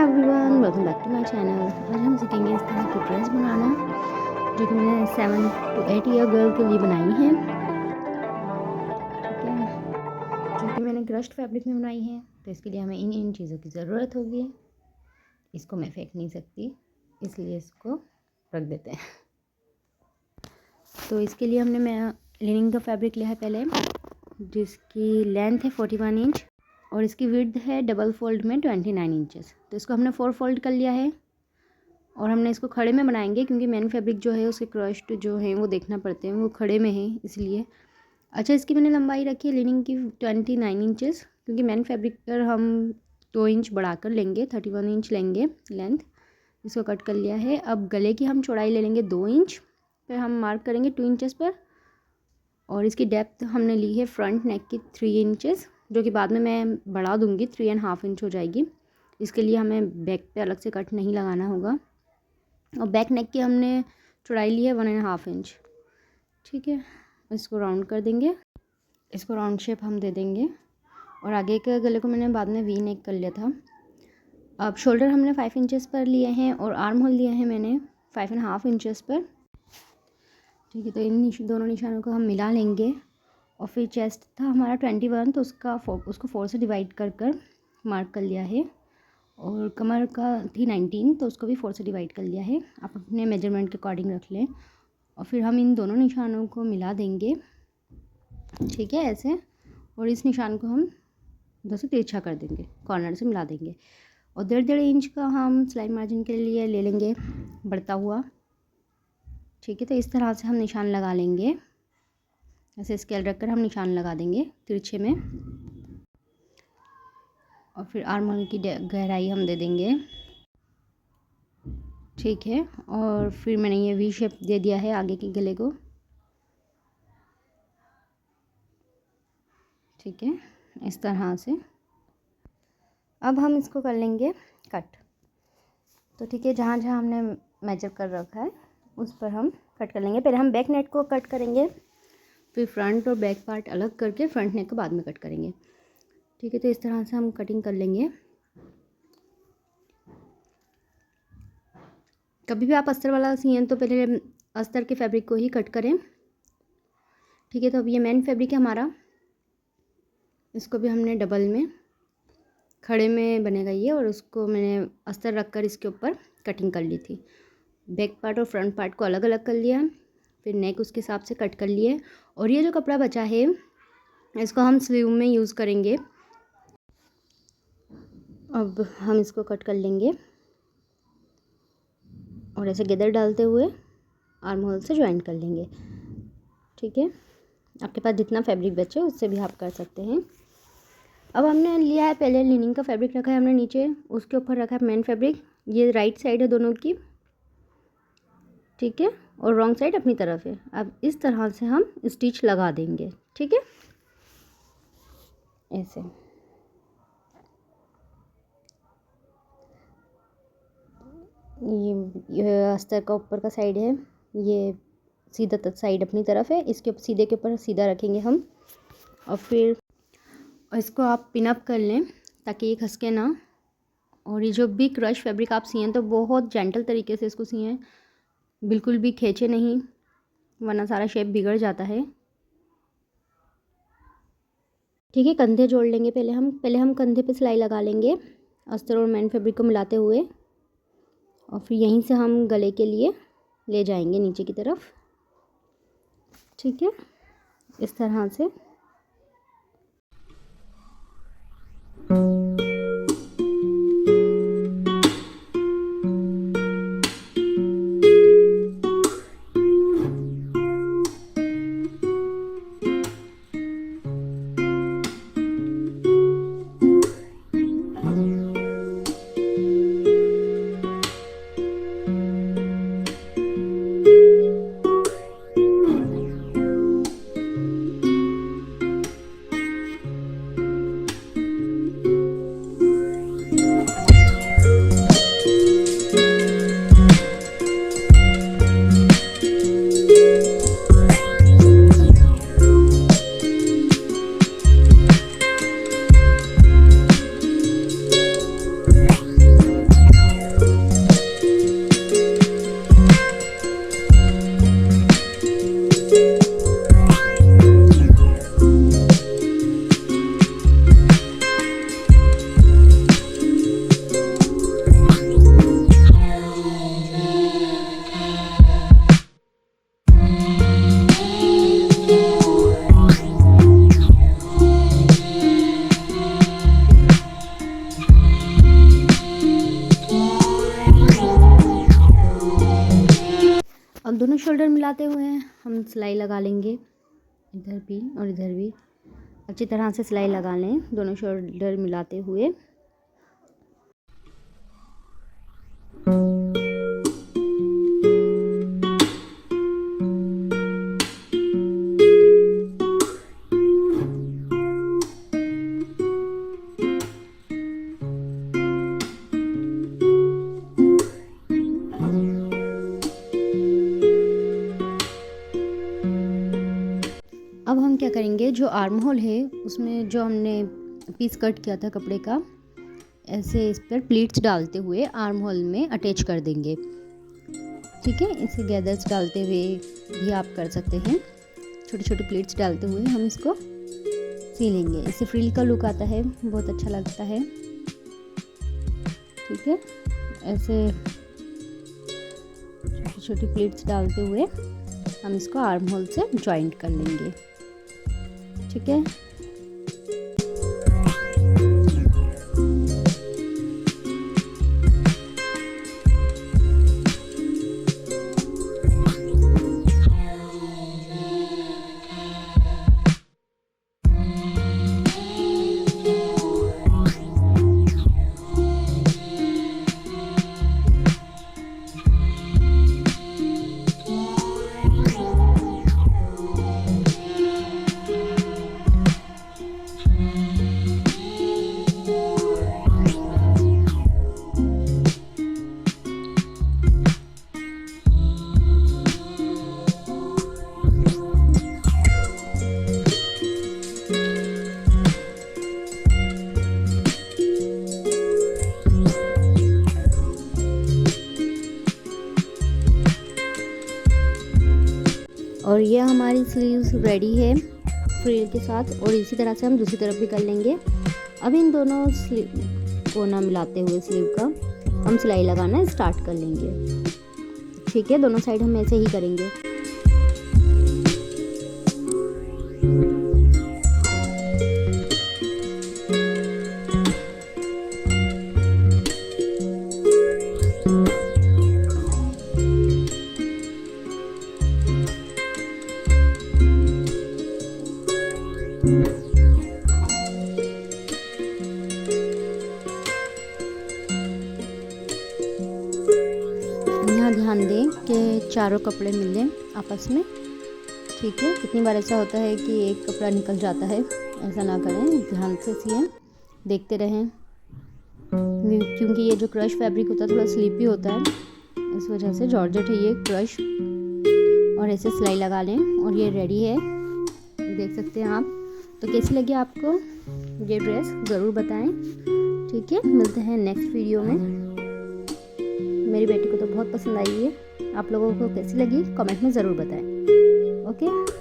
Everyone, welcome back to my channel. आज हम सीखेंगे इस तरह की ड्रेस बनाना जो कि मैंने 7 to 8 ईयर गर्ल के लिए बनाई है। ठीक है, जो कि मैंने क्रश्ड फैब्रिक में बनाई है। तो इसके लिए हमें इन चीज़ों की ज़रूरत होगी। इसको मैं फेंक नहीं सकती, इसलिए इसको रख देते हैं। तो इसके लिए मैं लिनिन का फैब्रिक लिया है पहले, जिसकी लेंथ है 41 इंच और इसकी विड्थ है डबल फोल्ड में 29 इंचेस। तो इसको हमने 4 फोल्ड कर लिया है और हमने इसको खड़े में बनाएंगे, क्योंकि मैन फैब्रिक जो है उसके क्रश्ड जो है वो देखना पड़ते हैं, वो खड़े में है इसलिए। अच्छा, इसकी मैंने लंबाई रखी है लिनिन की 29 इंचेस, क्योंकि मैन फैब्रिक पर हम 2 इंच बढ़ाकर लेंगे, 31 इंच लेंगे लेंथ। इसको कट कर लिया है। अब गले की हम चौड़ाई ले लेंगे 2 इंच, फिर हम मार्क करेंगे 2 इंचेस पर। और इसकी डेप्थ हमने ली है फ्रंट नेक की 3 इंचेस, जो कि बाद में मैं बढ़ा दूँगी, 3.5 इंच हो जाएगी। इसके लिए हमें बैक पे अलग से कट नहीं लगाना होगा। और बैक नेक की हमने चौड़ाई ली है 1.5 इंच। ठीक है, इसको राउंड कर देंगे, इसको राउंड शेप हम दे देंगे। और आगे के गले को मैंने बाद में वी नेक कर लिया था। अब शोल्डर हमने 5 इंचेस पर लिए हैं और आर्म होल लिए हैं मैंने 5.5 इंचेस पर। ठीक है, तो इन दोनों निशानों को हम मिला लेंगे। और फिर चेस्ट था हमारा 21, तो उसको 4 से डिवाइड कर मार्क कर लिया है। और कमर का थी 19, तो उसको भी 4 से डिवाइड कर लिया है। आप अपने मेजरमेंट के अकॉर्डिंग रख लें। और फिर हम इन दोनों निशानों को मिला देंगे। ठीक है, ऐसे। और इस निशान को हम इधर से तिरछा कर देंगे, कॉर्नर से मिला देंगे। और 1.5 इंच का हम सिलाई मार्जिन के लिए ले लेंगे बढ़ता हुआ। ठीक है, तो इस तरह से हम निशान लगा लेंगे। ऐसे स्केल रखकर हम निशान लगा देंगे तिरछे में। और फिर आर्म होल की गहराई हम दे देंगे। ठीक है, और फिर मैंने ये वी शेप दे दिया है आगे के गले को। ठीक है, इस तरह से। अब हम इसको कर लेंगे कट। तो ठीक है, जहाँ जहाँ हमने मेजर कर रखा है उस पर हम कट कर लेंगे। पहले हम बैक नेक को कट करेंगे, फिर फ्रंट और बैक पार्ट अलग करके फ्रंट नेक को बाद में कट करेंगे। ठीक है, तो इस तरह से हम कटिंग कर लेंगे। कभी भी आप अस्तर वाला सिएं तो पहले अस्तर के फैब्रिक को ही कट करें। ठीक है, तो अब ये मेन फैब्रिक है हमारा, इसको भी हमने डबल में खड़े में बनेगा ये, और उसको मैंने अस्तर रखकर इसके ऊपर कटिंग कर ली थी। बैक पार्ट और फ्रंट पार्ट को अलग अलग कर लिया, फिर नेक उसके हिसाब से कट कर लिए। और ये जो कपड़ा बचा है इसको हम स्लीव में यूज़ करेंगे। अब हम इसको कट कर लेंगे और ऐसे गैदर डालते हुए आर्म होल से ज्वाइन कर लेंगे। ठीक है, आपके पास जितना फैब्रिक बचे उससे भी आप कर सकते हैं। अब हमने लिया है, पहले लिनिन का फैब्रिक रखा है हमने नीचे, उसके ऊपर रखा है मेन फैब्रिक। ये राइट साइड है दोनों की। ठीक है, और रॉन्ग साइड अपनी तरफ है। अब इस तरह से हम स्टिच लगा देंगे। ठीक है, ऐसे। ये अस्तर का ऊपर का साइड है, ये सीधा साइड अपनी तरफ है। इसके सीधे के ऊपर सीधा रखेंगे हम। और फिर इसको आप पिन अप कर लें ताकि ये खसके ना। और ये जो भी क्रश फैब्रिक आप सिएं तो बहुत जेंटल तरीके से इसको सिएं, बिल्कुल भी खींचे नहीं, वरना सारा शेप बिगड़ जाता है। ठीक है, कंधे जोड़ लेंगे पहले हम कंधे पे सिलाई लगा लेंगे अस्तर और मेन फैब्रिक को मिलाते हुए। और फिर यहीं से हम गले के लिए ले जाएंगे नीचे की तरफ। ठीक है, इस तरह से। अब दोनों शोल्डर मिलाते हुए हम सिलाई लगा लेंगे, इधर भी और इधर भी अच्छी तरह से सिलाई लगा लें दोनों शोल्डर मिलाते हुए। अब हम क्या करेंगे, जो आर्म होल है उसमें जो हमने पीस कट किया था कपड़े का, ऐसे इस पर प्लीट्स डालते हुए आर्म होल में अटैच कर देंगे। ठीक है, इसे गैदर्स डालते हुए भी आप कर सकते हैं। छोटे छोटे प्लीट्स डालते हुए हम इसको सी लेंगे। इससे फ्रिल का लुक आता है, बहुत अच्छा लगता है। ठीक है, ऐसे छोटी छोटी प्लीट्स डालते हुए हम इसको आर्म होल से जॉइंट कर लेंगे। ठीक है, और ये हमारी स्लीव्स रेडी है फ्रिल के साथ। और इसी तरह से हम दूसरी तरफ भी कर लेंगे। अब इन दोनों कोना मिलाते हुए स्लीव का हम सिलाई लगाना स्टार्ट कर लेंगे। ठीक है, दोनों साइड हम ऐसे ही करेंगे। यहाँ ध्यान दें कि चारों कपड़े मिलें आपस में। ठीक है, कितनी बार ऐसा होता है कि एक कपड़ा निकल जाता है, ऐसा ना करें, ध्यान से सिएं, देखते रहें। क्योंकि ये जो क्रश फैब्रिक होता है थोड़ा स्लीपी होता है, इस वजह से जॉर्जेट है ये क्रश। और ऐसे सिलाई लगा लें और ये रेडी है, देख सकते हैं आप। तो कैसी लगी आपको ये ड्रेस, ज़रूर बताएं। ठीक है, मिलते हैं नेक्स्ट वीडियो में। मेरी बेटी को तो बहुत पसंद आई है, आप लोगों को कैसी लगी कमेंट में ज़रूर बताएं। ओके।